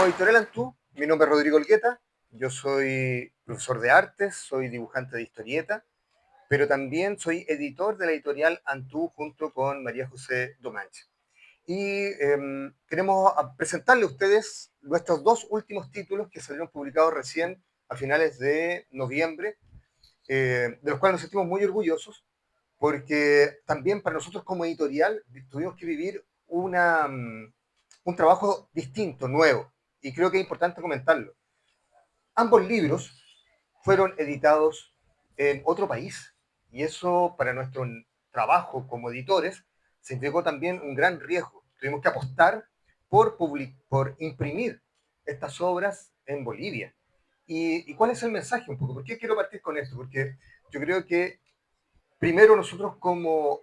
Como Editorial Antú, mi nombre es Rodrigo Olgueta, yo soy profesor de artes, soy dibujante de historieta, pero también soy editor de la editorial Antú junto con María José Domanche. Y queremos presentarle a ustedes nuestros dos últimos títulos que salieron publicados recién a finales de noviembre, de los cuales nos sentimos muy orgullosos, porque también para nosotros como editorial tuvimos que vivir un trabajo distinto, nuevo, y creo que es importante comentarlo. Ambos libros fueron editados en otro país, y eso para nuestro trabajo como editores significó también un gran riesgo. Tuvimos que apostar por imprimir estas obras en Bolivia. ¿Y cuál es el mensaje un poco? ¿Por qué quiero partir con esto? Porque yo creo que primero nosotros como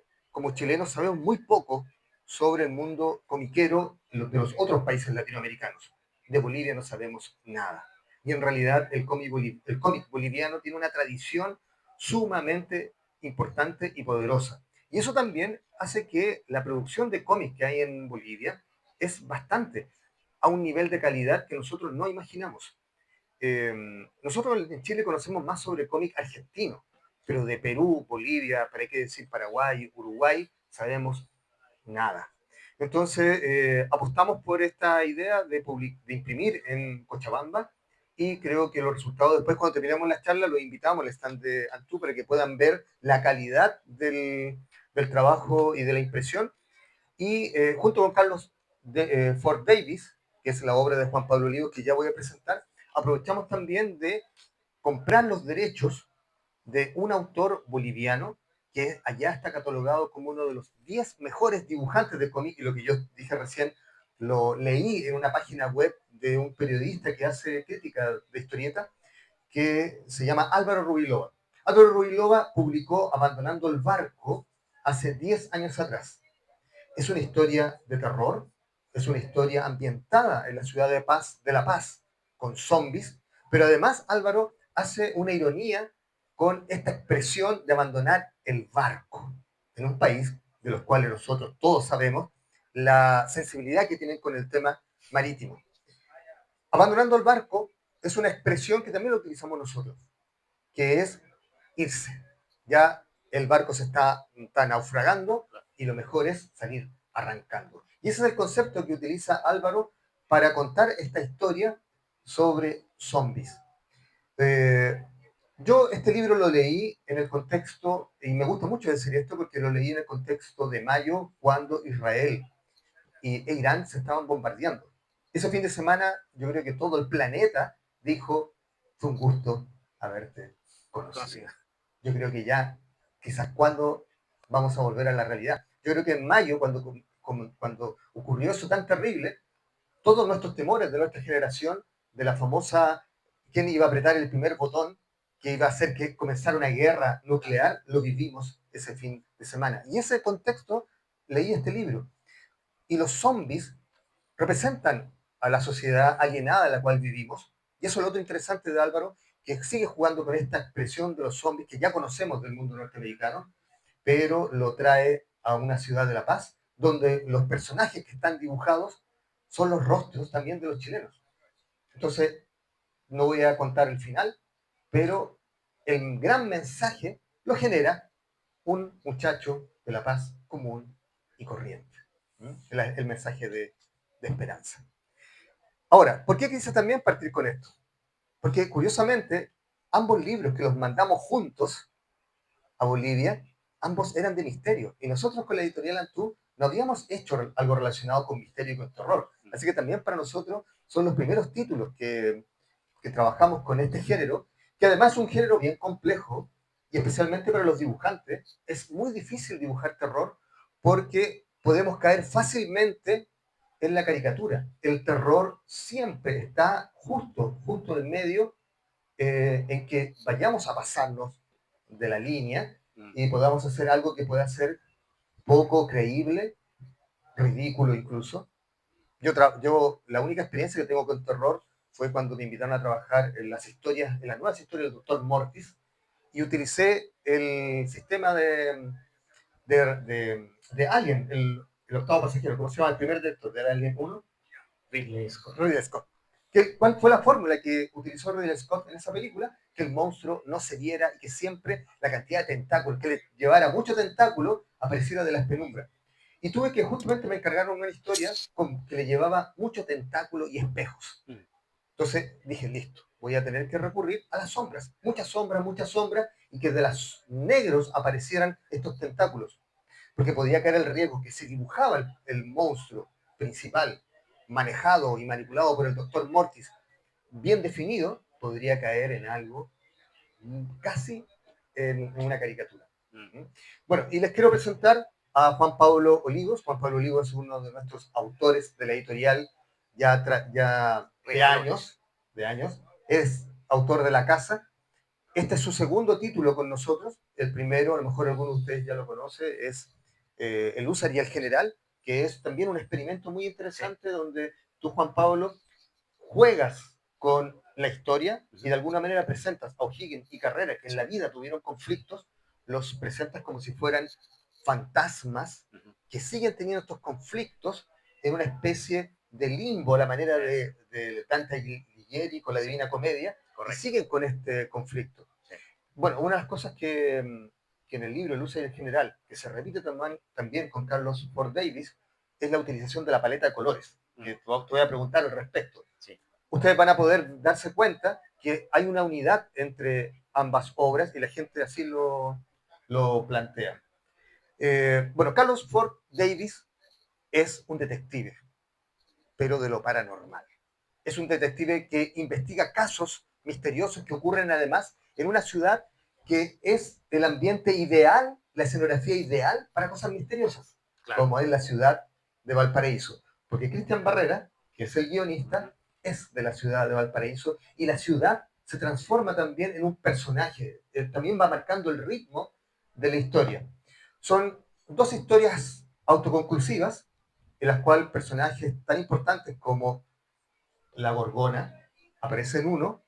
chilenos sabemos muy poco sobre el mundo comiquero de los otros países latinoamericanos. De Bolivia no sabemos nada. Y en realidad el cómic boliviano tiene una tradición sumamente importante y poderosa. Y eso también hace que la producción de cómics que hay en Bolivia es bastante, a un nivel de calidad que nosotros no imaginamos. Nosotros en Chile conocemos más sobre cómic argentino, pero de Perú, Bolivia, para qué decir Paraguay, Uruguay, sabemos nada. Entonces, apostamos por esta idea de imprimir en Cochabamba y creo que los resultados, después cuando terminamos la charla, los invitamos al stand de Antú para que puedan ver la calidad del trabajo y de la impresión. Y junto con Carlos Ford Davis, que es la obra de Juan Pablo Olivo que ya voy a presentar, aprovechamos también de comprar los derechos de un autor boliviano que allá está catalogado como uno de los 10 mejores dibujantes de cómic, y lo que yo dije recién lo leí en una página web de un periodista que hace crítica de historieta, que se llama Álvaro Rubiloba. Álvaro Rubiloba publicó Abandonando el Barco hace 10 años atrás. Es una historia de terror, es una historia ambientada en la ciudad de La Paz, con zombies, pero además Álvaro hace una ironía con esta expresión de abandonar el barco en un país de los cuales nosotros todos sabemos la sensibilidad que tienen con el tema marítimo. Abandonando el barco es una expresión que también lo utilizamos nosotros, que es irse. Ya el barco está naufragando y lo mejor es salir arrancando. Y ese es el concepto que utiliza Álvaro para contar esta historia sobre zombies. Eh, yo este libro lo leí en el contexto, y me gusta mucho decir esto porque lo leí en el contexto de mayo, cuando Israel e Irán se estaban bombardeando. Ese fin de semana yo creo que todo el planeta dijo, fue un gusto haberte conocido. Yo creo que ya, quizás cuando vamos a volver a la realidad. Yo creo que en mayo, cuando ocurrió eso tan terrible, todos nuestros temores de nuestra generación, de la famosa, quién iba a apretar el primer botón, que iba a hacer que comenzara una guerra nuclear, lo vivimos ese fin de semana. Y en ese contexto leí este libro. Y los zombies representan a la sociedad alienada en la cual vivimos. Y eso es lo otro interesante de Álvaro, que sigue jugando con esta expresión de los zombies que ya conocemos del mundo norteamericano, pero lo trae a una ciudad de La Paz, donde los personajes que están dibujados son los rostros también de los chilenos. Entonces, no voy a contar el final, pero el gran mensaje lo genera un muchacho de La Paz común y corriente. El mensaje de esperanza. Ahora, ¿por qué quise también partir con esto? Porque curiosamente, ambos libros que los mandamos juntos a Bolivia, ambos eran de misterio. Y nosotros con la editorial Antú no habíamos hecho algo relacionado con misterio y con terror. Así que también para nosotros son los primeros títulos que trabajamos con este género, que además es un género bien complejo, y especialmente para los dibujantes, es muy difícil dibujar terror porque podemos caer fácilmente en la caricatura. El terror siempre está justo en medio, en que vayamos a pasarnos de la línea y podamos hacer algo que pueda ser poco creíble, ridículo incluso. La única experiencia que tengo con terror fue cuando me invitaron a trabajar en las nuevas historias del Doctor Mortis, y utilicé el sistema de Alien, el octavo pasajero, ¿cómo se llama? El primer director de Alien 1, Ridley Scott. ¿Cuál fue la fórmula que utilizó Ridley Scott en esa película? Que el monstruo no se viera y que siempre la cantidad de tentáculos, que le llevara mucho tentáculo, apareciera de las penumbras. Y tuve que, justamente me encargaron una historia que le llevaba mucho tentáculo y espejos. Entonces dije, listo, voy a tener que recurrir a las muchas sombras, y que de los negros aparecieran estos tentáculos. Porque podía caer el riesgo que se dibujaba el monstruo principal, manejado y manipulado por el doctor Mortis, bien definido, podría caer en algo casi en una caricatura. Bueno, y les quiero presentar a Juan Pablo Olivos. Juan Pablo Olivos es uno de nuestros autores de la editorial ya de años. Es autor de La Casa. Este es su segundo título con nosotros. El primero, a lo mejor alguno de ustedes ya lo conoce, es El Húsar y el General, que es también un experimento muy interesante donde tú, Juan Pablo, juegas con la historia y de alguna manera presentas a O'Higgins y Carrera, que en la vida tuvieron conflictos, los presentas como si fueran fantasmas que siguen teniendo estos conflictos en una especie de limbo, a la manera de Dante Alighieri con la Divina Comedia, y siguen con este conflicto. Bueno, una de las cosas que en el libro El Uso en general, que se repite también con Carlos Ford Davis, es la utilización de la paleta de colores, que te voy a preguntar al respecto. Sí. Ustedes van a poder darse cuenta que hay una unidad entre ambas obras y la gente así lo plantea. Bueno, Carlos Ford Davis es un detective, pero de lo paranormal. Es un detective que investiga casos misteriosos que ocurren además en una ciudad que es el ambiente ideal, la escenografía ideal para cosas misteriosas, claro, como es la ciudad de Valparaíso. Porque Cristian Barrera, que es el guionista, es de la ciudad de Valparaíso y la ciudad se transforma también en un personaje, también va marcando el ritmo de la historia. Son dos historias autoconclusivas en las cuales personajes tan importantes como la Gorgona aparece en uno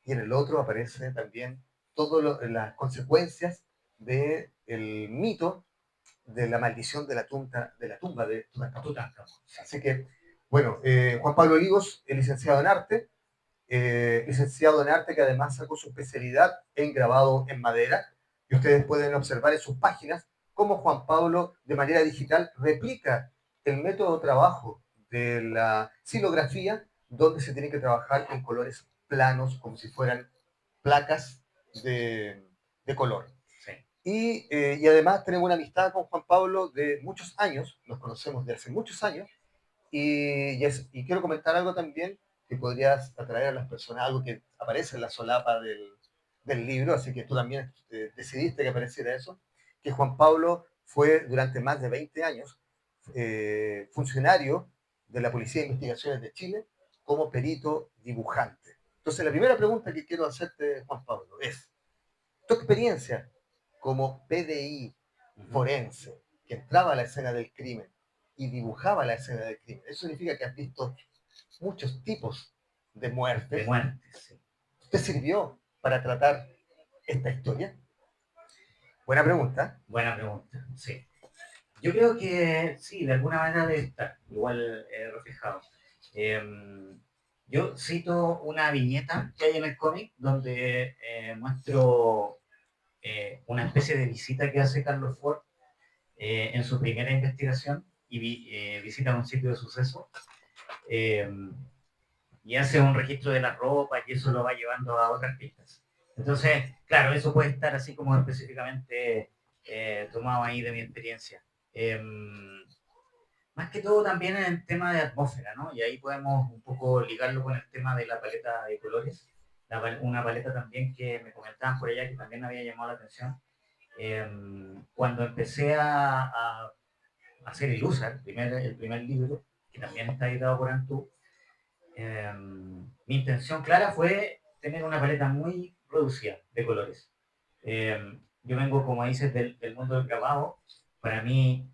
y en el otro aparece también todas las consecuencias del mito de la maldición de la tumba de Tutankamón. Así que, bueno, Juan Pablo Olivos es licenciado en arte que además sacó su especialidad en grabado en madera, y ustedes pueden observar en sus páginas cómo Juan Pablo de manera digital replica el método de trabajo de la silografía, donde se tiene que trabajar en colores planos como si fueran placas de color. Sí. Y además tenemos una amistad con Juan Pablo de muchos años, nos conocemos de hace muchos años, y quiero comentar algo también que podrías atraer a las personas, algo que aparece en la solapa del libro, así que tú también decidiste que apareciera eso, que Juan Pablo fue durante más de 20 años funcionario de la Policía de Investigaciones de Chile como perito dibujante. Entonces, la primera pregunta que quiero hacerte, Juan Pablo, es, tu experiencia como PDI forense, que entraba a la escena del crimen y dibujaba la escena del crimen, ¿eso significa que has visto muchos tipos de muertes? De muertes, sí. ¿Te sirvió para tratar esta historia? Buena pregunta. Buena pregunta, sí. Yo creo que sí, de alguna manera debe estar igual reflejado. Yo cito una viñeta que hay en el cómic donde muestro una especie de visita que hace Carlos Ford en su primera investigación y visita un sitio de suceso eh, y hace un registro de la ropa y eso lo va llevando a otras pistas. Entonces, claro, eso puede estar así como específicamente tomado ahí de mi experiencia. Más que todo también en el tema de atmósfera, ¿no? Y ahí podemos un poco ligarlo con el tema de la paleta de colores. Una paleta también que me comentaban por allá que también me había llamado la atención. Cuando empecé a hacer el USA, el primer libro, que también está editado por Antú, mi intención clara fue tener una paleta muy reducida de colores. Yo vengo, como dices, del mundo del grabado. Para mí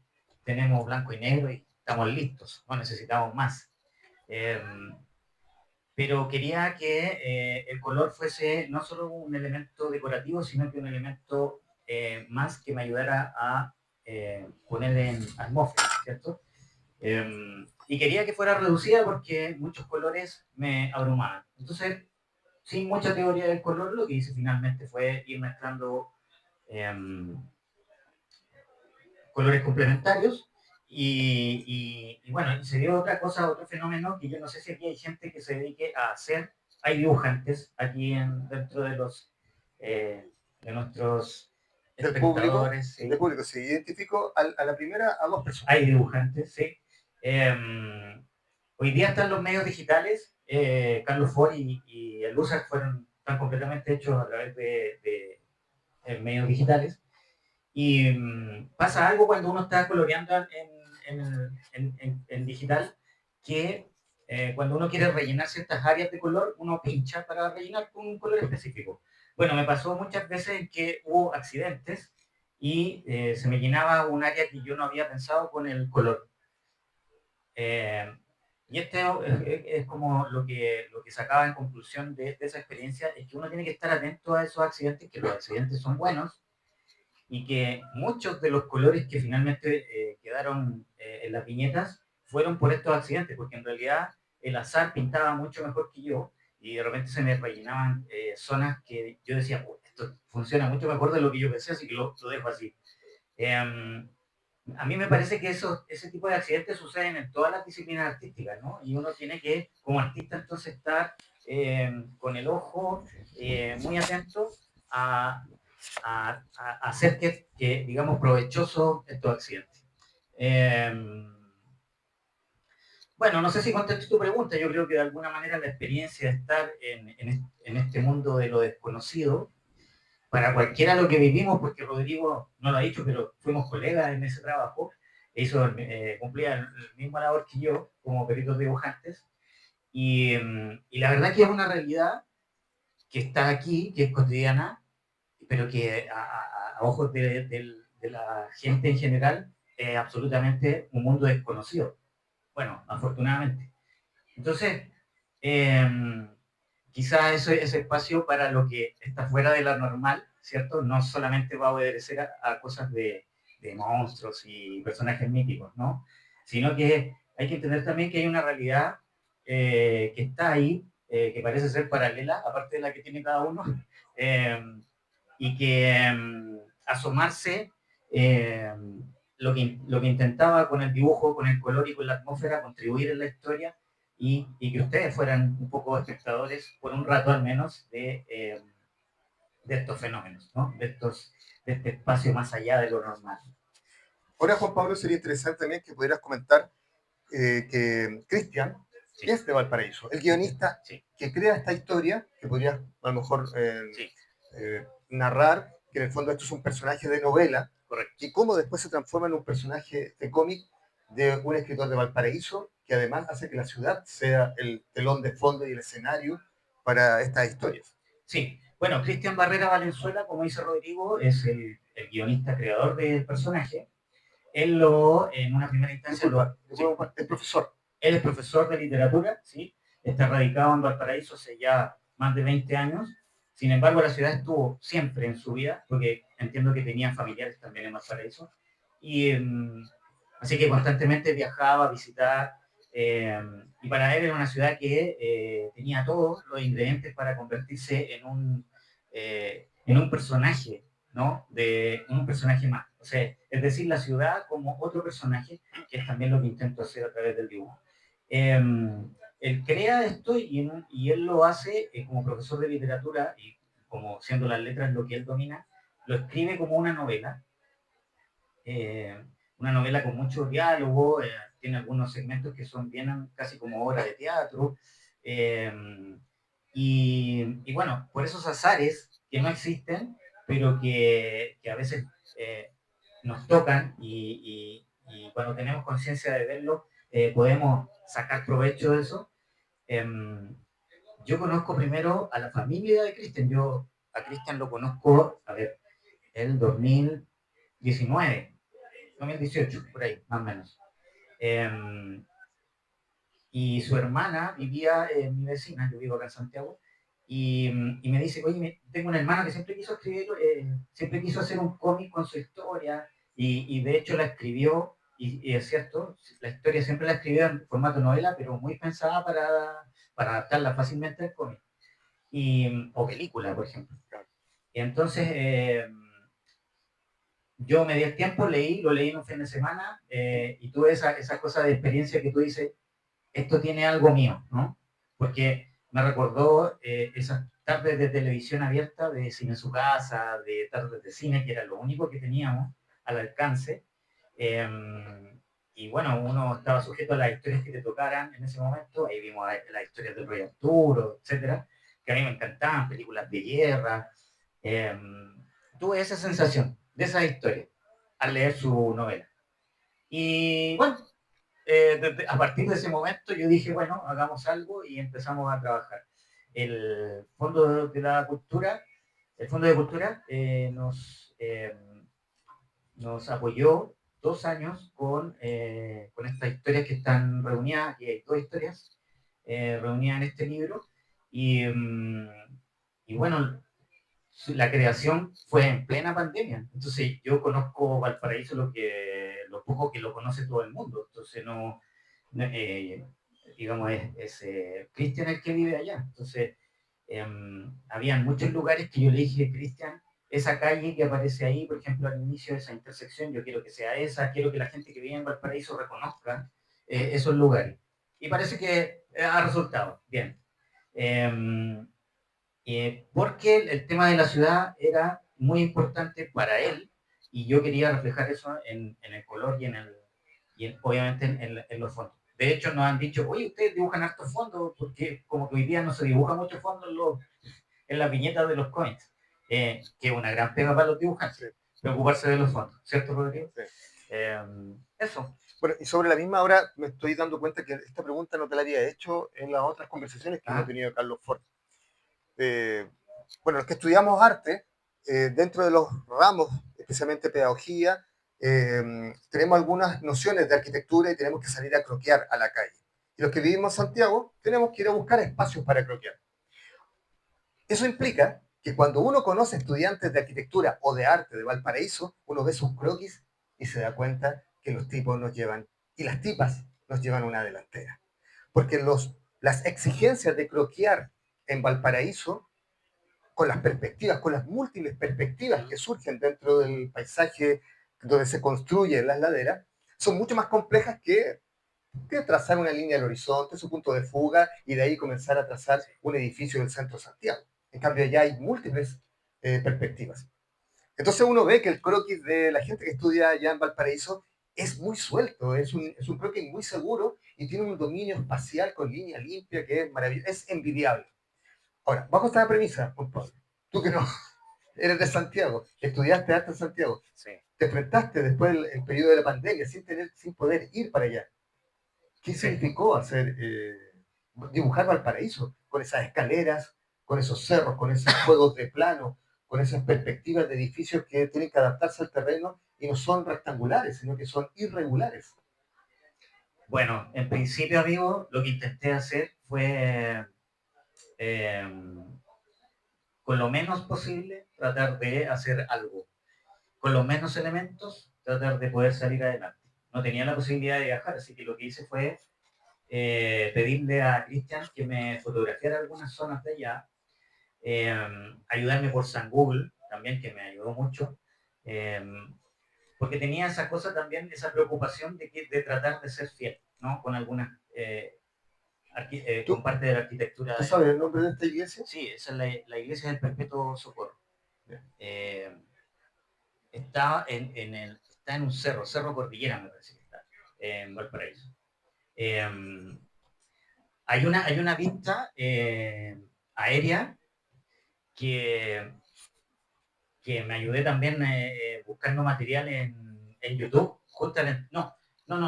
tenemos blanco y negro y estamos listos, no necesitamos más. Eh, pero quería que el color fuese no solo un elemento decorativo, sino que un elemento más que me ayudara a poner en atmósfera, ¿cierto? y quería que fuera reducida porque muchos colores me abrumaban. Entonces, sin mucha teoría del color, lo que hice finalmente fue ir mezclando em, colores complementarios y bueno, y se dio otra cosa, otro fenómeno que yo no sé si aquí hay gente que se dedique a hacer, hay dibujantes aquí dentro de los de nuestros espectadores, del ¿sí? público, sí, identifico a la primera a dos personas. Hay dibujantes, ¿sí? Hoy día están los medios digitales, Carlos Ford y el Lucer están completamente hechos a través de medios digitales. Y pasa algo cuando uno está coloreando en digital, que cuando uno quiere rellenar ciertas áreas de color, uno pincha para rellenar con un color específico. Bueno, me pasó muchas veces en que hubo accidentes y se me llenaba un área que yo no había pensado con el color. Eh, y este es como lo que sacaba en conclusión de esa experiencia, es que uno tiene que estar atento a esos accidentes, que los accidentes son buenos, y que muchos de los colores que finalmente quedaron en las viñetas fueron por estos accidentes, porque en realidad el azar pintaba mucho mejor que yo y de repente se me rellenaban zonas que yo decía, esto funciona mucho mejor de lo que yo pensé, así que lo dejo así. Eh, a mí me parece que ese tipo de accidentes suceden en todas las disciplinas artísticas, ¿no? Y uno tiene que, como artista, entonces estar con el ojo muy atento a, a hacer digamos, provechoso estos accidentes. Eh, bueno, no sé si contesto tu pregunta, yo creo que de alguna manera la experiencia de estar en este mundo de lo desconocido, para cualquiera lo que vivimos, porque Rodrigo no lo ha dicho, pero fuimos colegas en ese trabajo, cumplía el mismo labor que yo como peritos dibujantes, y la verdad que es una realidad que está aquí, que es cotidiana, pero que a ojos de la gente en general es absolutamente un mundo desconocido. Bueno, afortunadamente. Entonces, eh, quizás ese espacio para lo que está fuera de la normal, ¿cierto? No solamente va a obedecer a cosas de monstruos y personajes míticos, ¿no? Sino que hay que entender también que hay una realidad que está ahí, que parece ser paralela, aparte de la que tiene cada uno, eh, y que asomarse eh, lo que intentaba con el dibujo, con el color y con la atmósfera, contribuir en la historia y que ustedes fueran un poco espectadores, por un rato al menos, de estos fenómenos, ¿no? De este espacio más allá de lo normal. Ahora, Juan Pablo, sería interesante también que pudieras comentar que Cristian Sí, es de Valparaíso, el guionista sí, que crea esta historia, que podrías a lo mejor sí, narrar, que en el fondo esto es un personaje de novela, correcto. y cómo después se transforma en un personaje de cómic de un escritor de Valparaíso, que además hace que la ciudad sea el telón de fondo y el escenario para estas historias. Sí, bueno, Cristian Barrera Valenzuela, como dice Rodrigo, es el guionista creador del personaje. En una primera instancia, sí, El profesor. él es profesor de literatura, ¿sí? Está radicado en Valparaíso hace ya más de 20 años. Sin embargo, la ciudad estuvo siempre en su vida, porque entiendo que tenían familiares también en Valparaíso. Y así que constantemente viajaba a visitar. Eh, y para él era una ciudad que tenía todos los ingredientes para convertirse en un personaje, ¿no? De un personaje más. O sea, es decir, la ciudad como otro personaje, que es también lo que intento hacer a través del dibujo. Eh, él crea esto y él lo hace como profesor de literatura y como siendo las letras lo que él domina, lo escribe como eh, una novela con mucho diálogo, tiene algunos segmentos que son bien casi como obra de teatro, eh, y bueno, por esos azares que no existen, pero que a veces eh, nos tocan y cuando tenemos conciencia de verlo, podemos sacar provecho de eso. Yo conozco primero a la familia de Cristian. Yo a Cristian lo conozco, a ver, el 2019, 2018, por ahí, más o menos. Eh, y su hermana vivía en mi vecina, yo vivo acá en Santiago, y me dice, oye, tengo una hermana que siempre quiso hacer un cómic con su historia, y de hecho la escribió y es cierto, la historia siempre la escribí en formato novela, pero muy pensada para adaptarla fácilmente al cómic. O película, por ejemplo. Claro. Y entonces yo me di el tiempo, lo leí en un fin de semana y tuve esa cosa de experiencia que tú dices, esto tiene algo mío, ¿no? Porque me recordó esas tardes de televisión abierta, de cine en su casa, de tardes de cine, que era lo único que teníamos al alcance. Eh, y bueno, uno estaba sujeto a las historias que te tocaran en ese momento. Ahí vimos las historias de Rey Arturo, etcétera, que a mí me encantaban, películas de guerra. Eh, tuve esa sensación de esa historia al leer su novela. Y bueno, a partir de ese momento yo dije, bueno, hagamos algo y empezamos a trabajar. El Fondo de la Cultura, el Fondo de Cultura nos apoyó 2 años con estas historias que están reunidas, y hay 2 historias reunidas en este libro. Y, mm, y bueno, la creación fue en plena pandemia. Entonces yo conozco Valparaíso lo poco que lo conoce todo el mundo. Entonces no, digamos, es Cristian el que vive allá. Entonces habían muchos lugares que yo le dije, Cristian, esa calle que aparece ahí, por ejemplo, al inicio de esa intersección, yo quiero que sea esa, quiero que la gente que vive en Valparaíso reconozca esos lugares. Y parece que ha resultado bien. Eh, porque el tema de la ciudad era muy importante para él y yo quería reflejar eso en el color obviamente en los fondos. De hecho, nos han dicho, oye, ustedes dibujan hartos fondos, porque como que hoy día no se dibuja mucho fondo en las viñetas de los cómics, que es una gran pega para los Sí, dibujantes, preocuparse de los fondos, ¿cierto, Rodrigo? sí. Eh, eso. Bueno, y sobre la misma ahora me estoy dando cuenta que esta pregunta no te la había hecho en las otras conversaciones que hemos Ah, tenido Carlos Ford. Eh, bueno, los que estudiamos arte, dentro de los ramos, especialmente pedagogía, tenemos algunas nociones de arquitectura y tenemos que salir a croquear a la calle. Y los que vivimos en Santiago tenemos que ir a buscar espacios para croquear. Eso implica que cuando uno conoce estudiantes de arquitectura o de arte de Valparaíso, uno ve sus croquis y se da cuenta que los tipos nos llevan, y las tipas nos llevan una delantera. Porque las exigencias de croquear en Valparaíso, con las perspectivas, con las múltiples perspectivas que surgen dentro del paisaje donde se construyen las laderas, son mucho más complejas que trazar una línea al horizonte, su punto de fuga, y de ahí comenzar a trazar un edificio del centro de Santiago. En cambio, ya hay múltiples perspectivas. Entonces uno ve que el croquis de la gente que estudia allá en Valparaíso es muy suelto, es un croquis muy seguro y tiene un dominio espacial con línea limpia que es maravilloso, es envidiable. Ahora, bajo esta premisa, Juan Pablo, tú que no eres de Santiago, estudiaste arte en Santiago, sí. te enfrentaste después del periodo de la pandemia sin poder ir para allá. ¿Qué Sí. significó dibujar Valparaíso? Con esas escaleras, con esos cerros, con esos juegos de plano, con esas perspectivas de edificios que tienen que adaptarse al terreno y no son rectangulares, sino que son irregulares. Bueno, en principio, amigo, lo que intenté hacer fue eh, con lo menos posible, tratar de hacer algo. Con los menos elementos, tratar de poder salir adelante. No tenía la posibilidad de viajar, así que lo que hice fue pedirle a Cristian que me fotografiara algunas zonas de allá, eh, ayudarme por San Google, también, que me ayudó mucho, eh, porque tenía esa cosa también, esa preocupación de tratar de ser fiel, ¿no? Con algunas, con ¿Tú, parte de la arquitectura ¿Tú de... sabes el nombre de esta iglesia? Sí, esa es la iglesia del Perpetuo Socorro. Eh, está en un cerro, Cerro Cordillera me parece que está, en Valparaíso. Eh, hay una vista aérea que, que me ayudé también buscando material en YouTube, justamente, no,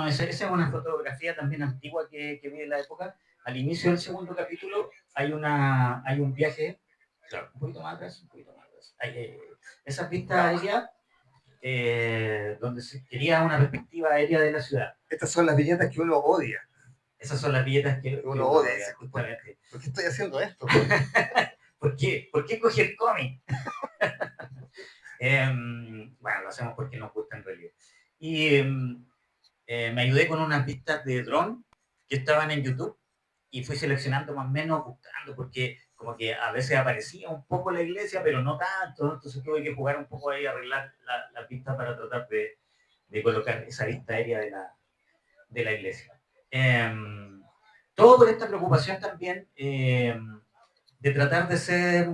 esa es una fotografía también antigua que vi en la época. Al inicio del segundo capítulo hay un viaje, claro, un poquito más atrás, un poquito más atrás. Esas vistas aéreas donde se quería una perspectiva aérea de la ciudad. Estas son las viñetas que uno odia. Esas son las billetas que Uno uno odia. odia, Dice, justamente. ¿por qué estoy haciendo esto? ¿Por qué? ¿Por qué cogí el cómic? Bueno, lo hacemos porque nos gusta en realidad. Y Me ayudé con unas vistas de dron que estaban en YouTube y fui seleccionando más o menos, buscando, porque como que a veces aparecía un poco la iglesia, pero no tanto, entonces tuve que jugar un poco ahí, arreglar la pista para tratar de colocar esa vista aérea de la iglesia. Eh, Todo por esta preocupación también de tratar de ser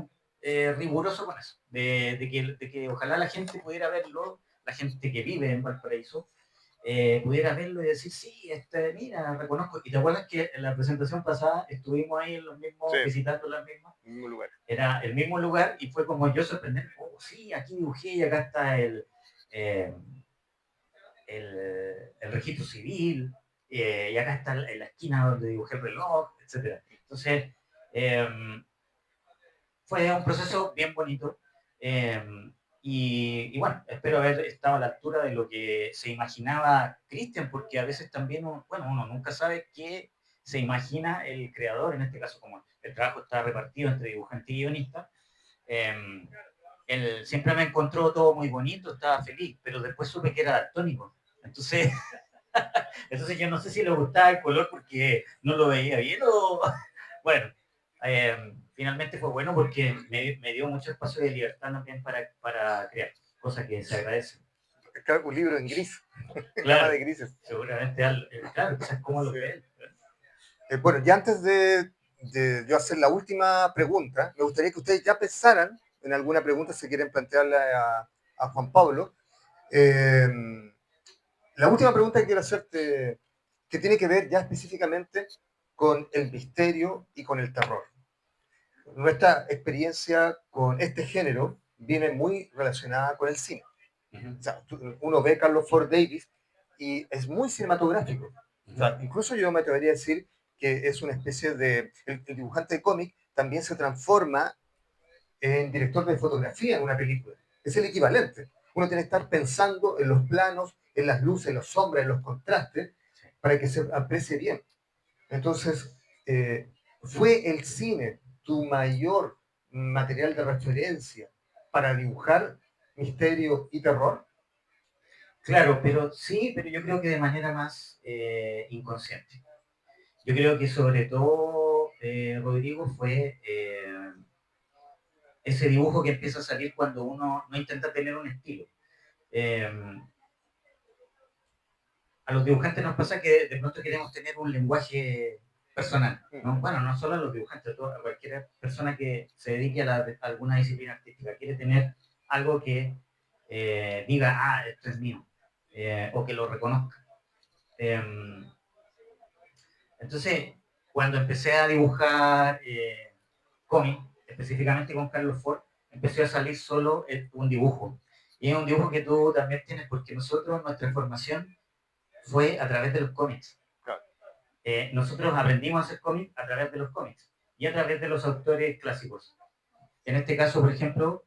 riguroso con eso, de que ojalá la gente pudiera verlo, la gente que vive en Valparaíso, pudiera verlo y decir, sí, mira, reconozco. Y te acuerdas que en la presentación pasada estuvimos ahí en los mismos, Sí, visitando las mismas, en mismo lugar. era el mismo lugar y fue como yo sorprendente, oh, sí, aquí dibujé y acá está eh, el registro civil, y acá está en la esquina donde dibujé el reloj, etcétera. Entonces, eh, fue un proceso bien bonito. eh, y bueno, espero haber estado a la altura de lo que se imaginaba Cristian, porque a veces también, bueno, uno nunca sabe qué se imagina el creador, en este caso como el trabajo está repartido entre dibujante y guionista. eh, Él siempre me encontró todo muy bonito, estaba feliz, pero después supe que era daltónico. Entonces, entonces yo no sé si le gustaba el color porque no lo veía bien o... Bueno, finalmente fue bueno porque me dio mucho espacio de libertad también para crear, cosa que se agradece. Claro, un libro en gris, gama Claro, de grises. seguramente, claro, quizás como lo Sí. ve él. Bueno, ya antes de yo hacer la última pregunta, me gustaría que ustedes ya pensaran en alguna pregunta si quieren plantearle a Juan Pablo. Eh, la última pregunta que quiero hacerte, que tiene que ver ya específicamente con el misterio y con el terror. Nuestra experiencia con este género viene muy relacionada con el cine. Uh-huh. O sea, uno ve Carlos Ford Davis y es muy cinematográfico. O sea, incluso yo me atrevería a decir que es una especie de... El dibujante de cómic también se transforma en director de fotografía en una película. Es el equivalente. Uno tiene que estar pensando en los planos, en las luces, en las sombras, en los contrastes, para que se aprecie bien. Entonces, ¿fue el cine tu mayor material de referencia para dibujar misterio y terror? Claro, pero sí, pero yo creo que de manera más inconsciente. Yo creo que sobre todo, Rodrigo, fue ese dibujo que empieza a salir cuando uno no intenta tener un estilo. Eh, a los dibujantes nos pasa que de pronto queremos tener un lenguaje personal, ¿no? Bueno, no solo a los dibujantes, a cualquier persona que se dedique a alguna disciplina artística, quiere tener algo que diga, ah, esto es mío, o que lo reconozca. Eh, entonces, cuando empecé a dibujar cómic, específicamente con Carlos Ford, empezó a salir solo un dibujo. Y es un dibujo que tú también tienes, porque nosotros, nuestra formación fue a través de los cómics. Claro. Nosotros aprendimos a hacer cómics a través de los cómics y a través de los autores clásicos. En este caso, por ejemplo,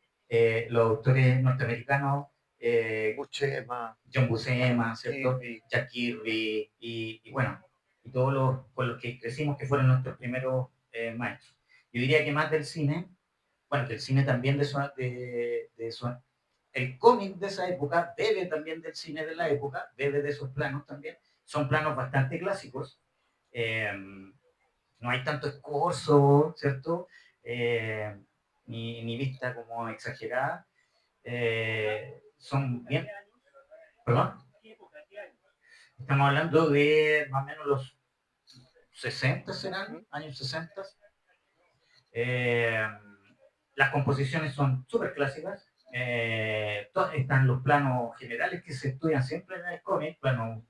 los autores norteamericanos, Buscema, John Buscema, ¿cierto? Kirby. Jack Kirby y bueno, y todos los con los que crecimos que fueron nuestros primeros maestros. Yo diría que más del cine, bueno, del cine también de su el cómic de esa época bebe también del cine de la época, bebe de esos planos también. Son planos bastante clásicos. Eh, no hay tanto escorzo, ¿cierto? Eh, ni vista como exagerada. Son bien. ¿Perdón? Estamos hablando de más o menos los 60, serán, años 60. Eh, las composiciones son súper clásicas. Están los planos generales que se estudian siempre en el cómic, plano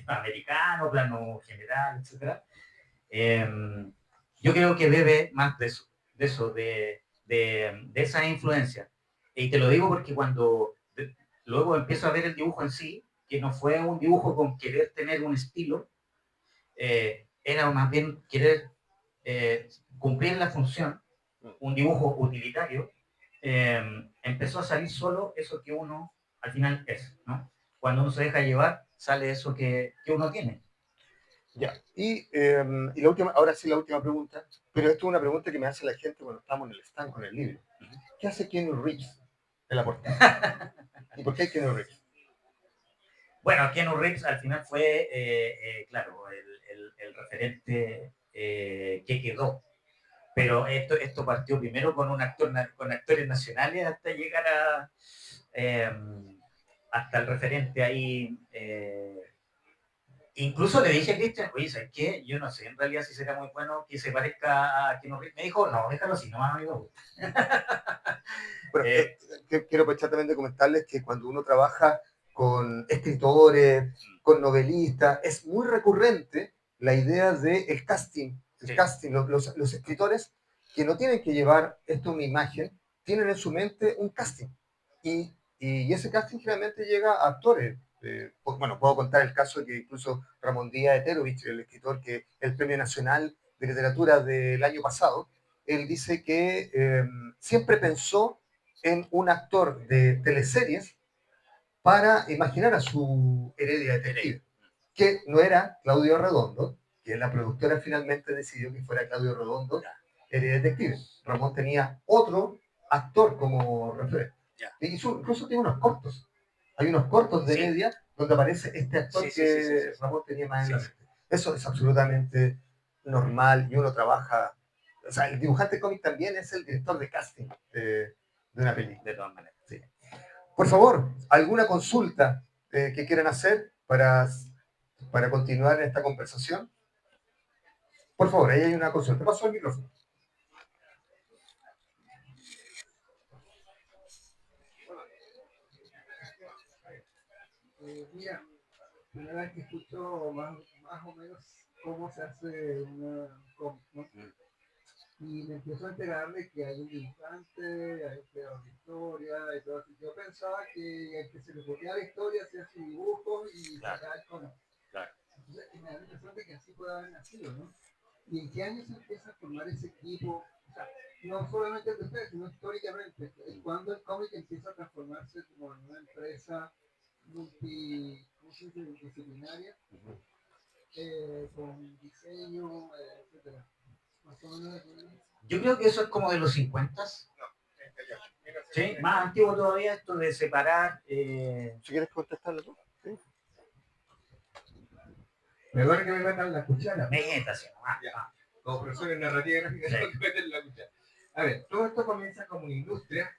americano, plano general, etc. Eh, yo creo que bebe más de esa influencia. Y te lo digo porque luego empiezo a ver el dibujo en sí, que no fue un dibujo con querer tener un estilo, era más bien querer cumplir la función, un dibujo utilitario, empezó a salir solo eso que uno al final es, ¿no? Cuando uno se deja llevar, sale eso que uno tiene. Ya. Y la última, ahora sí la última pregunta, pero esto es una pregunta que me hace la gente cuando estamos en el stand con el libro. ¿Qué hace Keanu Reeves en la portada? ¿Y por qué Keanu Reeves? Bueno, Keanu Reeves al final fue, claro, el referente que quedó. Pero esto partió primero con un actor, con actores nacionales hasta llegar a, eh, hasta el referente ahí. Incluso le dije a Cristian, oye, ¿sabes qué? Yo no sé en realidad si será muy bueno que se parezca a Keanu Reeves. Me dijo, no, déjalo así, no más amigo. Bueno, eh, quiero aprovechar también de comentarles que cuando uno trabaja con escritores, con novelistas, es muy recurrente la idea del casting. El sí, casting, los escritores que no tienen que llevar esto a una imagen, tienen en su mente un casting. Y ese casting generalmente llega a actores. Bueno, puedo contar el caso de que incluso Ramón Díaz Eterovich, el escritor que el Premio Nacional de Literatura del año pasado, él dice que siempre pensó en un actor de teleseries para imaginar a su heredia detective, que no era Claudio Redondo, que la productora finalmente decidió que fuera Claudio Redondo, heredia detective. Ramón tenía otro actor como referente. Y incluso tiene unos cortos. Hay unos cortos de sí, Heredia donde aparece este actor sí, sí, sí, sí, que sí, Ramón tenía más en sí, la sí, mente. Eso es absolutamente normal y uno trabaja. O sea, el dibujante cómic también es el director de casting de una película. de todas maneras. Sí. Por favor, ¿alguna consulta que quieran hacer para continuar esta conversación? Por favor, ahí hay una consulta. Paso el micrófono. Mira, primera vez que escucho más o menos cómo se hace una cómic, ¿no? Y me empiezo a enterar de que hay un dibujante, hay un creador de historia y todo eso. Yo pensaba que el que se le ponía la historia hacía sus dibujos y Claro, sacaba el cómic. claro. Entonces, me da la impresión de que así puede haber nacido, ¿no? ¿Y en qué año se empieza a formar ese equipo? O sea, no solamente de ustedes, sino históricamente. ¿Cuándo el cómic empieza a transformarse como en una empresa multidisciplinaria con diseño, etcétera? Más o menos. Yo creo que eso es como de los 50, ¿sí? Más antiguo todavía esto de separar. Si quieres contestarlo tú. ¿Sí? Perdón que me metan la cuchara. Métase nomás. Ya. Como profesor en narrativa gráfica, Sí, tengo que meter la cuchara. A ver, todo esto comienza como una industria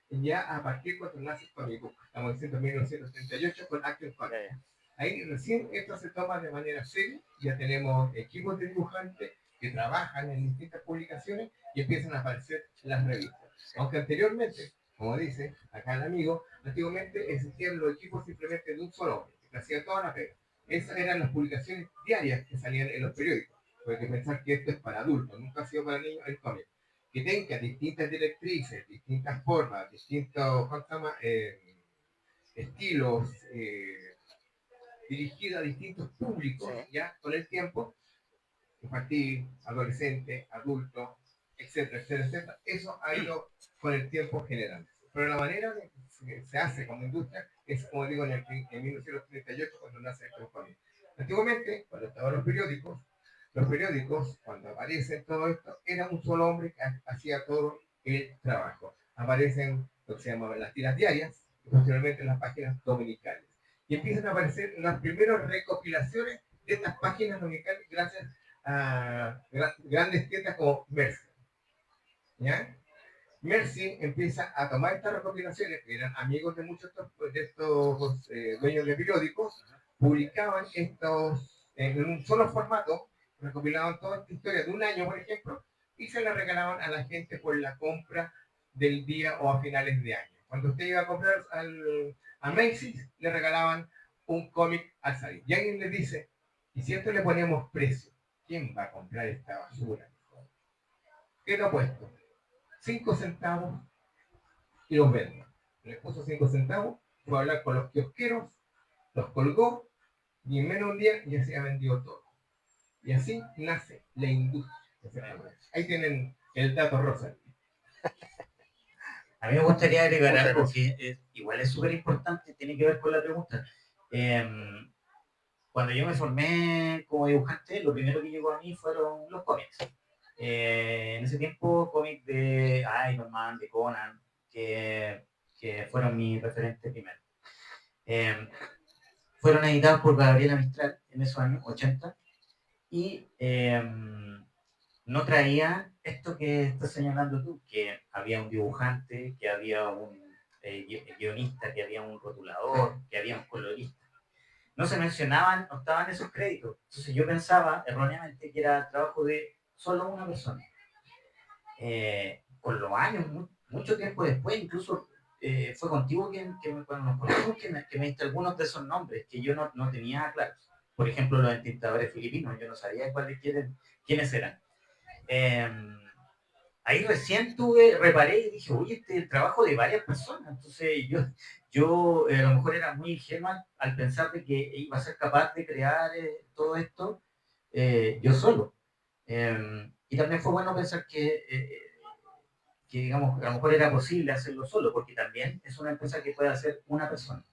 ya a partir cuando nace el Comic Book. Estamos diciendo 1938 con Action Comics. Ahí recién esto se toma de manera seria, ya tenemos equipos de dibujantes que trabajan en distintas publicaciones y empiezan a aparecer las revistas. Aunque anteriormente, como dice acá el amigo, antiguamente existían los equipos simplemente de un solo hombre, que hacía toda la pega. Esas eran las publicaciones diarias que salían en los periódicos. Porque pensar que esto es para adultos, nunca ha sido para niños el cómic. Que tenga distintas directrices, distintas formas, distintos, ¿cómo se llama? Estilos, dirigida a distintos públicos, sí. ya con el tiempo, infantil, adolescente, adulto, etcétera, etcétera, etcétera. Eso ha ido con el tiempo generando. Pero la manera de que se hace como industria es, como digo, en 1938, cuando nace el cómic. Antiguamente, cuando estaban los periódicos, cuando aparecen todo esto, era un solo hombre que hacía todo el trabajo. Aparecen lo que se llamaban las tiras diarias y posteriormente las páginas dominicales. Y empiezan a aparecer las primeras recopilaciones de estas páginas dominicales gracias a grandes tiendas como Mercy. ¿Ya? Mercy empieza a tomar estas recopilaciones, que eran amigos de muchos de estos dueños de periódicos, publicaban estos en un solo formato, recopilaban toda esta historia de un año, por ejemplo, y se la regalaban a la gente por la compra del día o a finales de año. Cuando usted iba a comprar a Macy's, le regalaban un cómic al salir. Y alguien le dice, y si esto le ponemos precio, ¿quién va a comprar esta basura? ¿Qué lo ha puesto? 5 centavos y los vende. Le puso 5 centavos, fue a hablar con los kiosqueros, los colgó y en menos de un día ya se ha vendido todo. Y así nace la industria. Ahí tienen el dato rosa. A mí me gustaría agregar Muchas algo gracias. que igual es súper importante, tiene que ver con la pregunta. Cuando yo me formé como dibujante, lo primero que llegó a mí fueron los cómics. En ese tiempo, cómics de Iron Man, de Conan, que fueron mis referentes primero. Eh, fueron editados por Gabriela Mistral en esos años 80 y no traía esto que estás señalando tú, que había un dibujante, que había un guionista, que había un rotulador, que había un colorista. No se mencionaban, no estaban esos créditos. Entonces yo pensaba erróneamente que era trabajo de solo una persona. Con los años, mucho tiempo después, incluso fue contigo cuando nos conocimos que me diste algunos de esos nombres que yo no tenía claros. Por ejemplo, los entintadores filipinos, yo no sabía quiénes eran. Ahí recién reparé y dije, oye, este es el trabajo de varias personas. Entonces yo a lo mejor era muy ingenua al pensar de que iba a ser capaz de crear todo esto yo solo. Y también fue bueno pensar que, digamos, a lo mejor era posible hacerlo solo, porque también es una empresa que puede hacer una persona.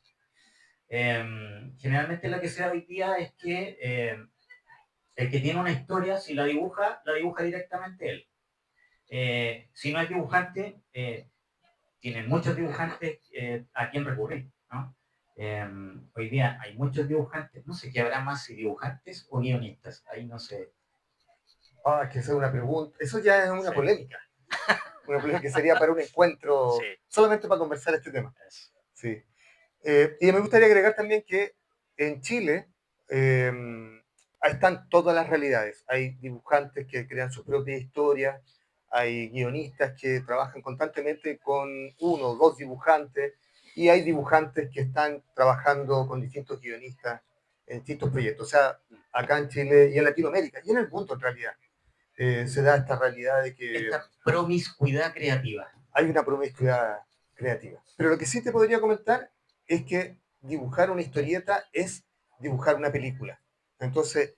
Generalmente lo que se da hoy día es que el que tiene una historia, si la dibuja directamente él. Si no hay dibujante, tienen muchos dibujantes a quien recurrir, ¿no? Hoy día hay muchos dibujantes, no sé qué habrá más, si dibujantes o guionistas, ahí no sé. Ah, que esa es una pregunta, eso ya es una Sí. polémica que sería para un encuentro, Sí. solamente para conversar este tema. Sí. Y me gustaría agregar también que en Chile ahí están todas las realidades. Hay dibujantes que crean sus propias historias, hay guionistas que trabajan constantemente con uno o dos dibujantes, y hay dibujantes que están trabajando con distintos guionistas en distintos proyectos. O sea, acá en Chile y en Latinoamérica, y en el mundo en realidad, se da esta realidad de que Esta promiscuidad creativa. hay una promiscuidad creativa. Pero lo que sí te podría comentar es que dibujar una historieta es dibujar una película. Entonces,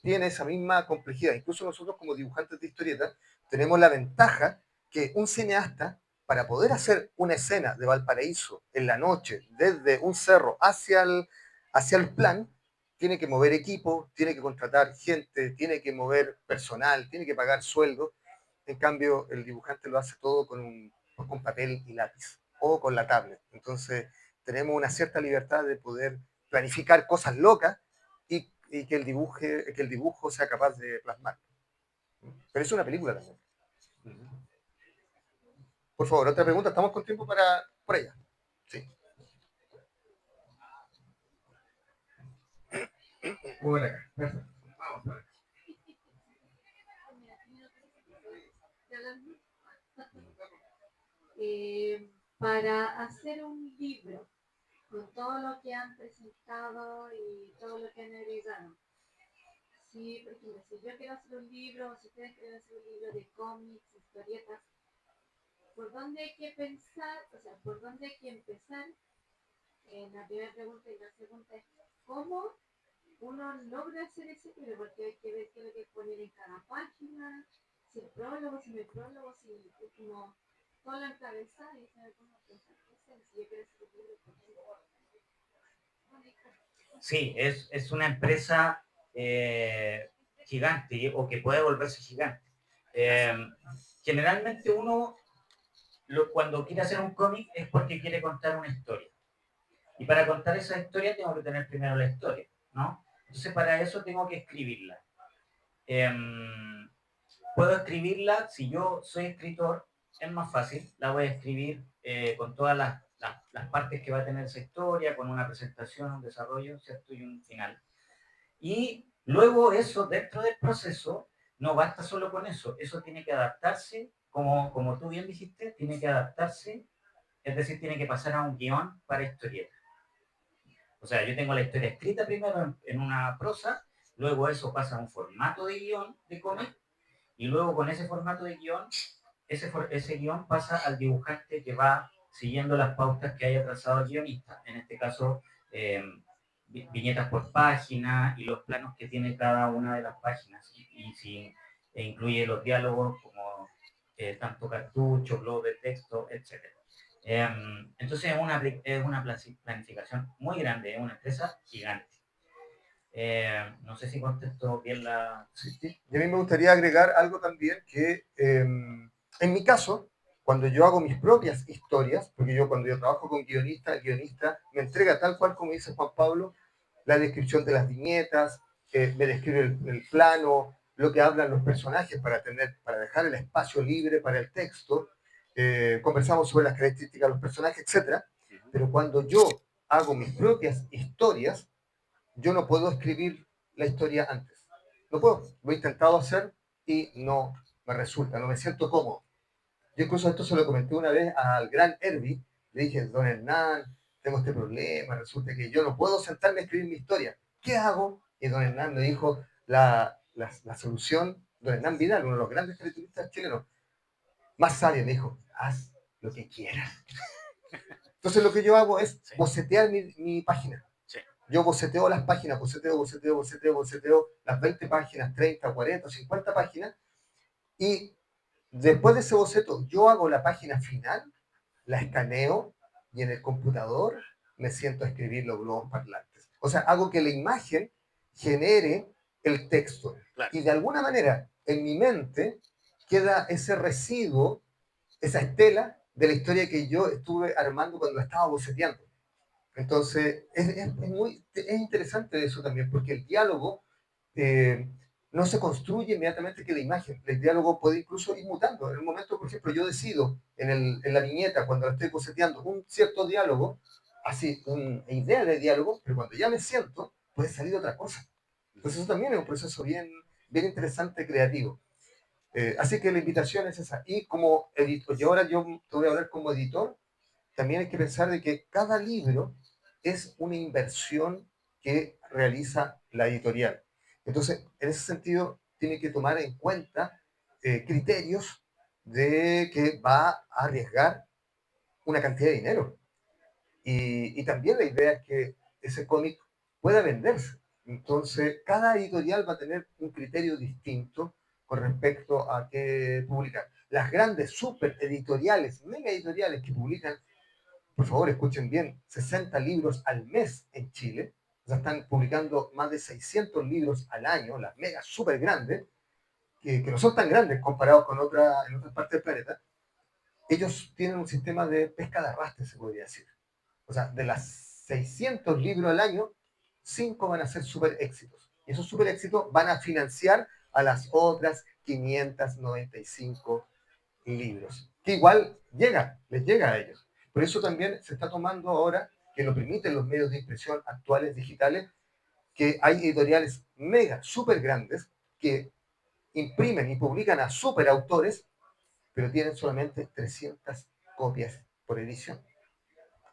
tiene esa misma complejidad. Incluso nosotros como dibujantes de historietas tenemos la ventaja que un cineasta, para poder hacer una escena de Valparaíso en la noche, desde un cerro hacia el plan, tiene que mover equipo, tiene que contratar gente, tiene que mover personal, tiene que pagar sueldos. En cambio, el dibujante lo hace todo con papel y lápiz o con la tablet. Entonces, tenemos una cierta libertad de poder planificar cosas locas y que el dibujo sea capaz de plasmar. Pero es una película también. Por favor, otra pregunta. Estamos con tiempo para por allá. Sí. Por acá. Perfecto. Vamos por acá. Para hacer un libro con todo lo que han presentado y todo lo que han agregado. Si, por ejemplo, si yo quiero hacer un libro, si ustedes quieren hacer un libro de cómics, historietas, ¿por dónde hay que pensar? O sea, ¿por dónde hay que empezar? La primera pregunta y la segunda es, ¿cómo uno logra hacer ese libro? Porque hay que ver qué es lo que poner en cada página, si el prólogo, si no el prólogo, si es como todo lo encabezado y saber cómo pensar qué hacer. Si yo quiero hacer un libro, por ejemplo. Sí, es una empresa gigante o que puede volverse gigante. Generalmente uno cuando quiere hacer un cómic es porque quiere contar una historia. Y para contar esa historia tengo que tener primero la historia, ¿no? Entonces para eso tengo que escribirla. Puedo escribirla, si yo soy escritor, es más fácil, la voy a escribir con todas las partes que va a tener esa historia, con una presentación, un desarrollo, ¿cierto? Y un final. Y luego eso, dentro del proceso, no basta solo con eso, eso tiene que adaptarse, como tú bien dijiste, tiene que adaptarse, es decir, tiene que pasar a un guión para historieta. O sea, yo tengo la historia escrita primero en una prosa, luego eso pasa a un formato de guión de cómic, y luego con ese formato de guión, ese guión pasa al dibujante que va siguiendo las pautas que haya trazado el guionista. En este caso, viñetas por página y los planos que tiene cada una de las páginas. Y si incluye los diálogos como tanto cartucho, blog de texto, etc. Entonces es una planificación muy grande, es una empresa gigante. No sé si contesto bien la... Sí. Y a mí me gustaría agregar algo también que en mi caso, cuando yo hago mis propias historias, porque cuando yo trabajo con guionistas, el guionista me entrega tal cual como dice Juan Pablo, la descripción de las viñetas, me describe el plano, lo que hablan los personajes para dejar el espacio libre para el texto. Conversamos sobre las características de los personajes, etc. Pero cuando yo hago mis propias historias, yo no puedo escribir la historia antes. No puedo. Lo he intentado hacer y no me resulta, no me siento cómodo. Yo incluso esto se lo comenté una vez al gran Herbie. Le dije, don Hernán, tengo este problema, resulta que yo no puedo sentarme a escribir mi historia. ¿Qué hago? Y don Hernán me dijo la solución, don Hernán Vidal, uno de los grandes caricaturistas chilenos, más sabio, me dijo, haz lo que quieras. Entonces lo que yo hago es Sí. bocetear mi página. Sí. Yo boceteo las páginas, boceteo las 20 páginas, 30, 40, 50 páginas, y después de ese boceto yo hago la página final, la escaneo, y en el computador me siento a escribir los globos parlantes. O sea, hago que la imagen genere el texto. Claro. Y de alguna manera, en mi mente, queda ese residuo, esa estela de la historia que yo estuve armando cuando la estaba boceteando. Entonces, es interesante eso también, porque el diálogo no se construye inmediatamente que la imagen. El diálogo puede incluso ir mutando. En el momento, por ejemplo, yo decido en la viñeta, cuando la estoy boceteando, un cierto diálogo, así, una idea de diálogo, pero cuando ya me siento, puede salir otra cosa. Entonces, eso también es un proceso bien interesante, creativo. Así que la invitación es esa. Y como editor, y ahora yo te voy a hablar como editor, también hay que pensar de que cada libro es una inversión que realiza la editorial. Entonces, en ese sentido, tiene que tomar en cuenta criterios de que va a arriesgar una cantidad de dinero. Y también la idea es que ese cómic pueda venderse. Entonces, cada editorial va a tener un criterio distinto con respecto a qué publicar. Las grandes super editoriales, mega editoriales que publican, por favor, escuchen bien, 60 libros al mes en Chile. O sea, están publicando más de 600 libros al año, las megas súper grandes, que no son tan grandes comparados con en otras partes del planeta. Ellos tienen un sistema de pesca de arrastre, se podría decir. O sea, de las 600 libros al año, 5 van a ser súper éxitos. Y esos súper éxitos van a financiar a las otras 595 libros, que igual les llega a ellos. Por eso también se está tomando ahora, que lo permiten los medios de impresión actuales digitales, que hay editoriales mega, súper grandes, que imprimen y publican a súper autores, pero tienen solamente 300 copias por edición.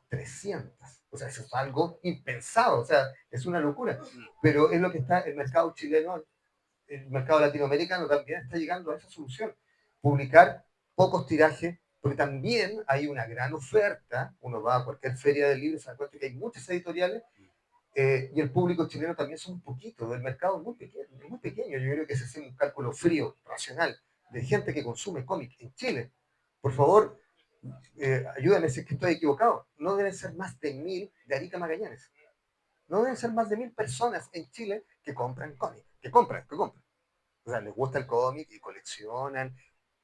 300. O sea, eso es algo impensado, o sea, es una locura. Pero es lo que está el mercado chileno, el mercado latinoamericano también está llegando a esa solución. Publicar pocos tirajes, porque también hay una gran oferta. Uno va a cualquier feria del libro y se da cuenta que hay muchas editoriales, y el público chileno también son un poquito, el mercado es muy pequeño. Yo creo que se hace un cálculo frío, racional, de gente que consume cómic en Chile. Por favor, ayúdame si es que estoy equivocado. No deben ser más de 1000 de Arica Magallanes. No deben ser más de 1000 personas en Chile que compran cómic, que compran. O sea, les gusta el cómic y coleccionan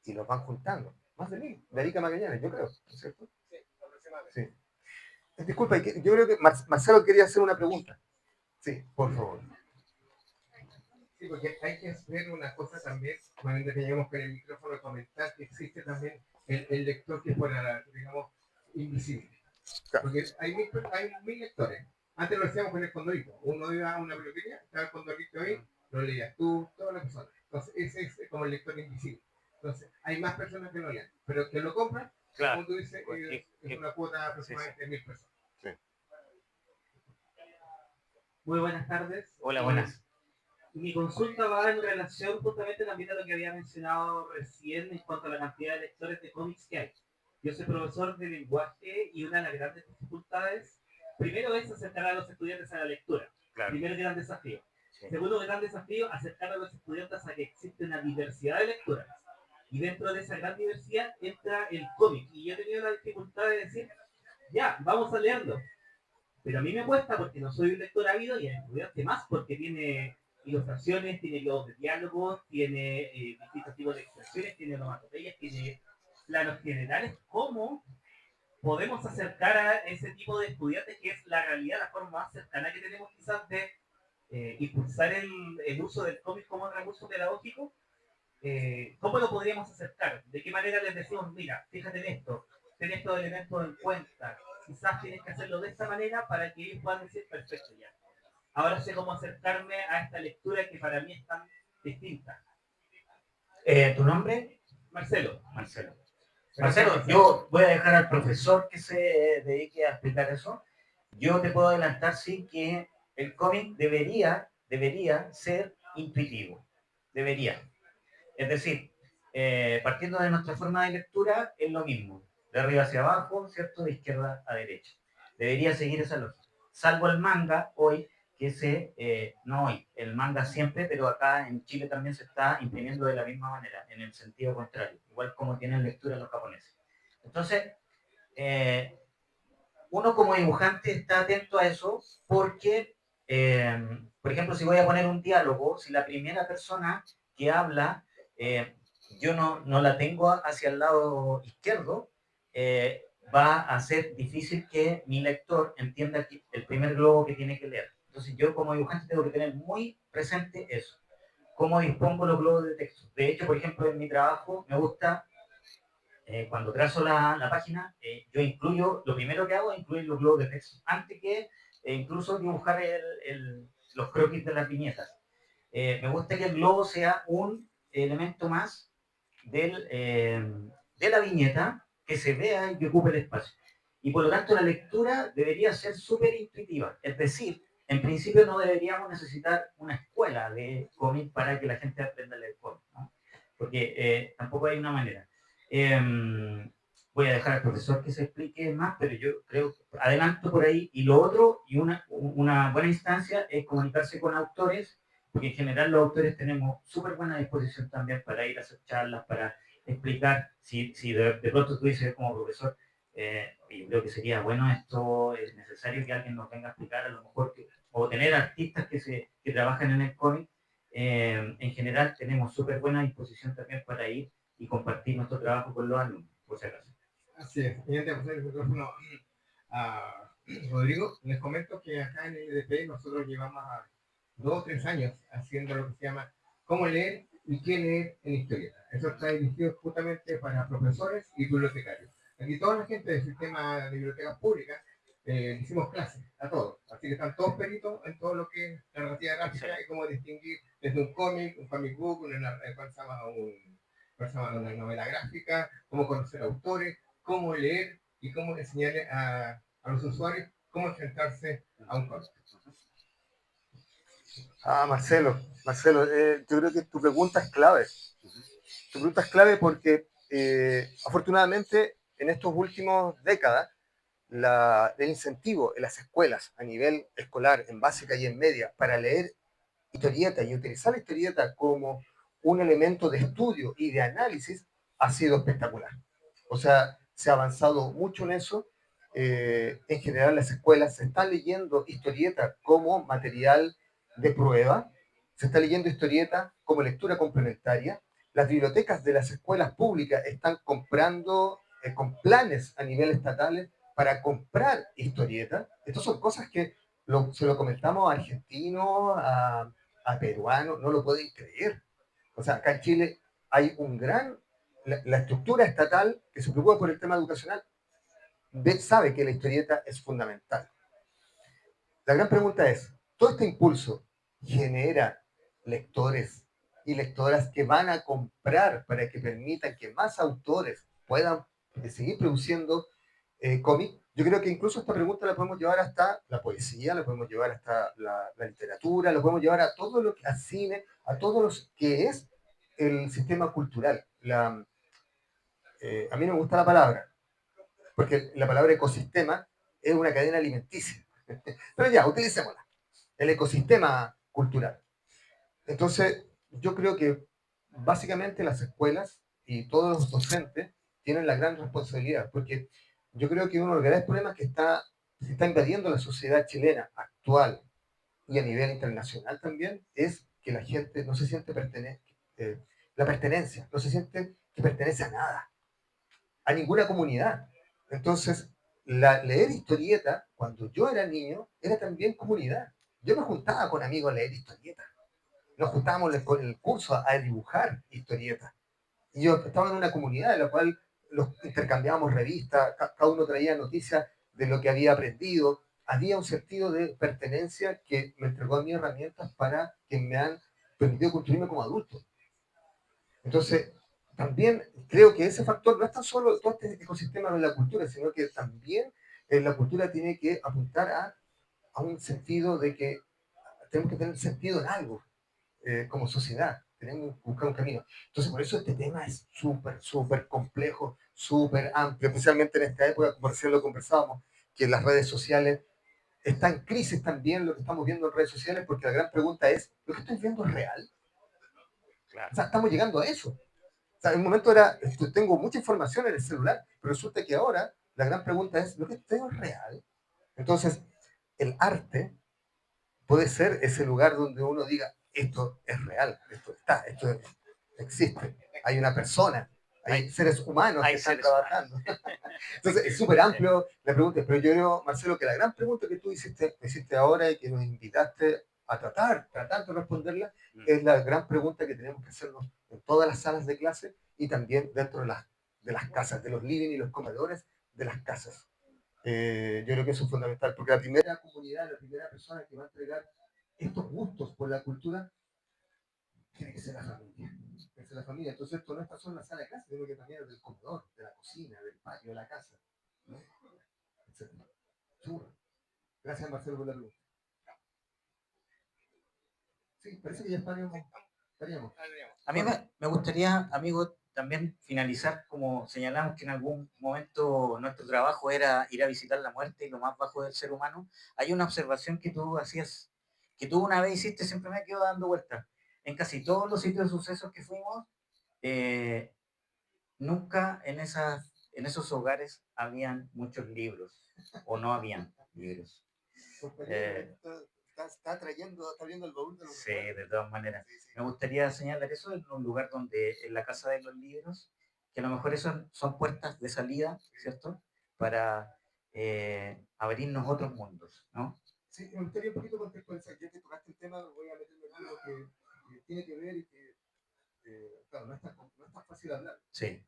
y los van juntando. Más de 1000 de Arica Magallanes, yo creo, ¿no es cierto? Sí, aproximadamente. Sí. Disculpa, yo creo que Marcelo quería hacer una pregunta. Sí, por favor. Sí, porque hay que hacer una cosa también, cuando que lleguemos con el micrófono, comentar que existe también el lector que es fuera, digamos, invisible. Claro. Porque hay mil lectores. Antes lo hacíamos con el condorito. Uno iba a una peluquería, estaba el condorito ahí, lo leías tú, todas las personas. Entonces, ese es como el lector invisible. Entonces, hay más personas que lo leen, pero que lo compran, Claro. como tú dices, es una cuota aproximadamente de 1000 personas. Muy buenas tardes. Hola, buenas. Mi consulta va en relación justamente también a lo que había mencionado recién en cuanto a la cantidad de lectores de cómics que hay. Yo soy profesor de lenguaje y una de las grandes dificultades, primero es acercar a los estudiantes a la lectura. Claro. Primer gran desafío. Sí. Segundo gran desafío, acercar a los estudiantes a que existe una diversidad de lecturas. Y dentro de esa gran diversidad entra el cómic. Y yo he tenido la dificultad de decir, ya, vamos a leerlo. Pero a mí me cuesta porque no soy un lector ávido y el estudiante más porque tiene ilustraciones, tiene globos de diálogos, tiene distintos tipos de expresiones, tiene onomatopeyas, tiene planos generales. ¿Cómo podemos acercar a ese tipo de estudiantes, que es la realidad, la forma más cercana que tenemos quizás de impulsar el uso del cómic como recurso pedagógico. ¿Cómo lo podríamos acercar? ¿De qué manera les decimos, mira, fíjate en esto, ten estos elementos en cuenta, quizás tienes que hacerlo de esta manera para que ellos puedan decir, perfecto, ya. Ahora sé cómo acercarme a esta lectura que para mí es tan distinta. ¿Tu nombre? Marcelo. Marcelo. Gracias, Marcelo, yo voy a dejar al profesor que se dedique a explicar eso. Yo te puedo adelantar, sí, que el cómic debería ser intuitivo. Debería. Es decir, partiendo de nuestra forma de lectura, es lo mismo. De arriba hacia abajo, ¿cierto? De izquierda a derecha. Debería seguir esa lógica. Salvo el manga hoy, no hoy, el manga siempre, pero acá en Chile también se está imprimiendo de la misma manera, en el sentido contrario, igual como tienen lectura los japoneses. Entonces, uno como dibujante está atento a eso porque, por ejemplo, si voy a poner un diálogo, si la primera persona que habla, eh, yo no la tengo hacia el lado izquierdo, va a ser difícil que mi lector entienda el primer globo que tiene que leer. Entonces yo como dibujante tengo que tener muy presente eso, cómo dispongo los globos de texto. De hecho, por ejemplo, en mi trabajo me gusta cuando trazo la página, yo incluyo, lo primero que hago es incluir los globos de texto, antes que incluso dibujar los croquis de las viñetas. Me gusta que el globo sea un elemento más de la viñeta, que se vea y que ocupe el espacio. Y por lo tanto la lectura debería ser súper intuitiva, es decir, en principio no deberíamos necesitar una escuela de cómic para que la gente aprenda a leer cómic, ¿no? Porque tampoco hay una manera. Voy a dejar al profesor que se explique más, pero yo creo, adelanto por ahí. Y lo otro, y una buena instancia, es comunicarse con autores, porque en general los autores tenemos súper buena disposición también para ir a hacer charlas, para explicar, si de pronto tú dices como profesor, yo creo que sería bueno esto, es necesario que alguien nos venga a explicar, a lo mejor, o tener artistas que trabajan en el cómic. En general tenemos súper buena disposición también para ir y compartir nuestro trabajo con los alumnos, por si acaso. Así es. Y antes de pasar el micrófono a Rodrigo, les comento que acá en el EDP nosotros llevamos 2 o 3 años haciendo lo que se llama cómo leer y qué leer en historieta. Eso está dirigido justamente para profesores y bibliotecarios. Aquí toda la gente del sistema de bibliotecas públicas hicimos clases a todos. Así que están todos peritos en todo lo que es narrativa gráfica y cómo distinguir desde un comic book, una novela gráfica, cómo conocer autores, cómo leer y cómo enseñarle a los usuarios cómo enfrentarse a un cómic. Marcelo, yo creo que tu pregunta es clave. Tu pregunta es clave porque afortunadamente en estos últimos décadas el incentivo en las escuelas a nivel escolar, en básica y en media, para leer historieta y utilizar la historieta como un elemento de estudio y de análisis ha sido espectacular. O sea, se ha avanzado mucho en eso. En general, las escuelas se están leyendo historieta como material de prueba, se está leyendo historieta como lectura complementaria. Las bibliotecas de las escuelas públicas están comprando con planes a nivel estatal para comprar historieta. Estas son cosas que se lo comentamos a argentinos, a peruanos, no lo pueden creer. O sea, acá en Chile hay la estructura estatal que se preocupa por el tema educacional sabe que la historieta es fundamental. La gran pregunta es, ¿todo este impulso genera lectores y lectoras que van a comprar para que permitan que más autores puedan seguir produciendo cómic? Yo creo que incluso esta pregunta la podemos llevar hasta la poesía, la podemos llevar hasta la literatura, la podemos llevar a todo lo que a cine, a todo lo que es el sistema cultural. A mí no me gusta la palabra, porque la palabra ecosistema es una cadena alimenticia. Pero ya, utilicémosla. El ecosistema cultural. Entonces, yo creo que básicamente las escuelas y todos los docentes tienen la gran responsabilidad, porque yo creo que uno de los grandes problemas que se está invadiendo la sociedad chilena actual y a nivel internacional también es que la gente no se siente la pertenencia, no se siente que pertenece a nada, a ninguna comunidad. Entonces, leer historieta, cuando yo era niño, era también comunidad. Yo me juntaba con amigos a leer historietas. Nos juntábamos con el curso a dibujar historietas. Y yo estaba en una comunidad en la cual los intercambiábamos revistas, cada uno traía noticias de lo que había aprendido. Había un sentido de pertenencia que me entregó a mí herramientas para que me han permitido construirme como adulto. Entonces, también creo que ese factor no es tan solo todo este ecosistema de la cultura, sino que también la cultura tiene que apuntar a un sentido de que tenemos que tener sentido en algo como sociedad. Tenemos que buscar un camino. Entonces, por eso este tema es súper complejo, súper amplio, especialmente en esta época, como recién lo conversábamos, que las redes sociales están en crisis también, lo que estamos viendo en redes sociales, porque la gran pregunta es, ¿lo que estoy viendo es real? Claro. O sea, estamos llegando a eso. O sea, en un momento era, tengo mucha información en el celular, pero resulta que ahora la gran pregunta es, ¿lo que tengo es real? Entonces, el arte puede ser ese lugar donde uno diga, esto es real, esto está, esto existe, hay una persona, hay seres humanos que están trabajando. Entonces, es súper amplio la pregunta, pero yo creo, Marcelo, que la gran pregunta que tú hiciste ahora y que nos invitaste a tratar de responderla, es la gran pregunta que tenemos que hacernos en todas las salas de clase y también dentro de las casas, de los living y los comedores de las casas. Yo creo que eso es fundamental, porque la primera comunidad, la primera persona que va a entregar estos gustos por la cultura, tiene que ser la familia. Tiene que ser la familia. Entonces, esto no está solo en la sala de clase, sino que también es del comedor, de la cocina, del patio, de la casa, ¿no? Etcétera. Churro. Gracias, Marcelo, por la pregunta. Sí, parece que ya estaríamos. A mí me gustaría, amigo, también finalizar, como señalamos que en algún momento nuestro trabajo era ir a visitar la muerte y lo más bajo del ser humano. Hay una observación que tú hacías, que tú una vez hiciste, siempre me quedo dando vueltas. En casi todos los sitios de sucesos que fuimos, nunca en esos hogares habían muchos libros, o no habían libros. Está abriendo el baúl de los Sí, de todas maneras. Me gustaría señalar eso en un lugar donde, en la Casa de los Libros, que a lo mejor eso son puertas de salida, ¿cierto? Para abrirnos otros mundos, ¿no? Sí, me gustaría un poquito contextualizar, ya que tocaste el tema, voy a meterme en algo que tiene que ver y que, claro, no es tan fácil hablar. Sí.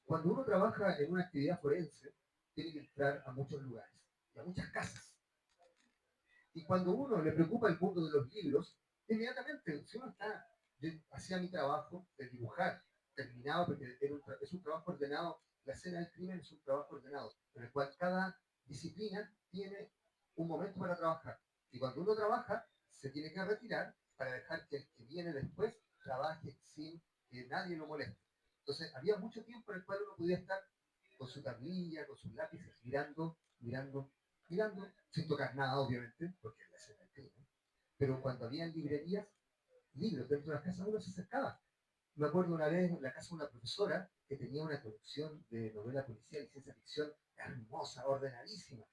Cuando uno trabaja en una actividad forense, tiene que entrar a muchos lugares, y a muchas casas. Y cuando uno le preocupa el mundo de los libros, inmediatamente, si uno está, yo hacía mi trabajo de dibujar, terminado, porque es un trabajo ordenado, la escena del crimen es un trabajo ordenado, en el cual cada disciplina tiene un momento para trabajar. Y cuando uno trabaja, se tiene que retirar para dejar que el que viene después trabaje sin que nadie lo moleste. Entonces, había mucho tiempo en el cual uno podía estar con su tablilla, con sus lápices, mirando, sin tocar nada, obviamente, porque es la escena del crimen. Pero cuando había librerías, libros dentro de las casas, uno se acercaba. Me acuerdo una vez en la casa de una profesora que tenía una colección de novela policial y ciencia ficción hermosa, ordenadísima.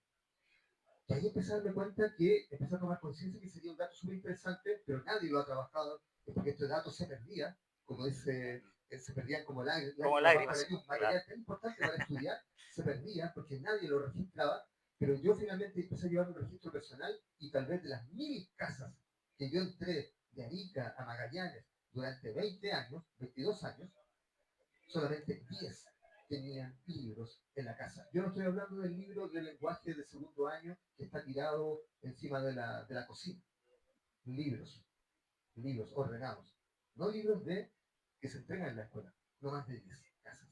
Y ahí empecé a darme cuenta que empecé a tomar conciencia que sería un dato súper interesante, pero nadie lo ha trabajado, porque este dato se perdía, como dice, se perdían como lágrimas. Un material tan importante para estudiar se perdía porque nadie lo registraba, pero yo finalmente empecé a llevar un registro personal y tal vez de las 1000 casas que yo entré de Arica a Magallanes durante 20 años, 22 años, solamente 10 tenían libros en la casa. Yo no estoy hablando del libro de lenguaje de segundo año que está tirado encima de la cocina. Libros ordenados. No libros que se entregan en la escuela. No más de 10 casas.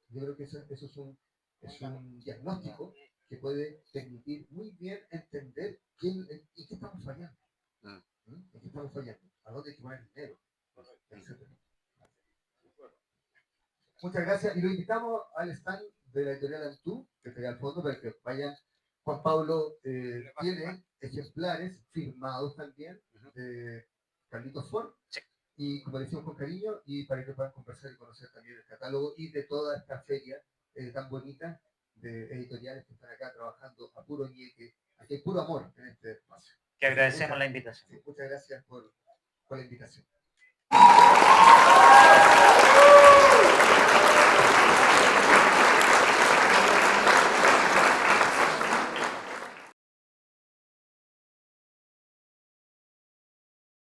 Yo creo que eso es un diagnóstico que puede permitir muy bien entender en qué estamos fallando. ¿En qué estamos fallando? ¿A dónde hay que poner dinero? Etcétera. Muchas gracias. Y lo invitamos al stand de la editorial Antú, que está al fondo, para que vayan. Juan Pablo tiene ejemplares firmados también de Carlitos Ford. Sí. Y como decimos con cariño, y para que puedan conversar y conocer también el catálogo y de toda esta feria tan bonita de editoriales que están acá trabajando a puro ñeque. Aquí hay puro amor en este espacio. Que agradecemos la invitación. Sí, muchas gracias por la invitación.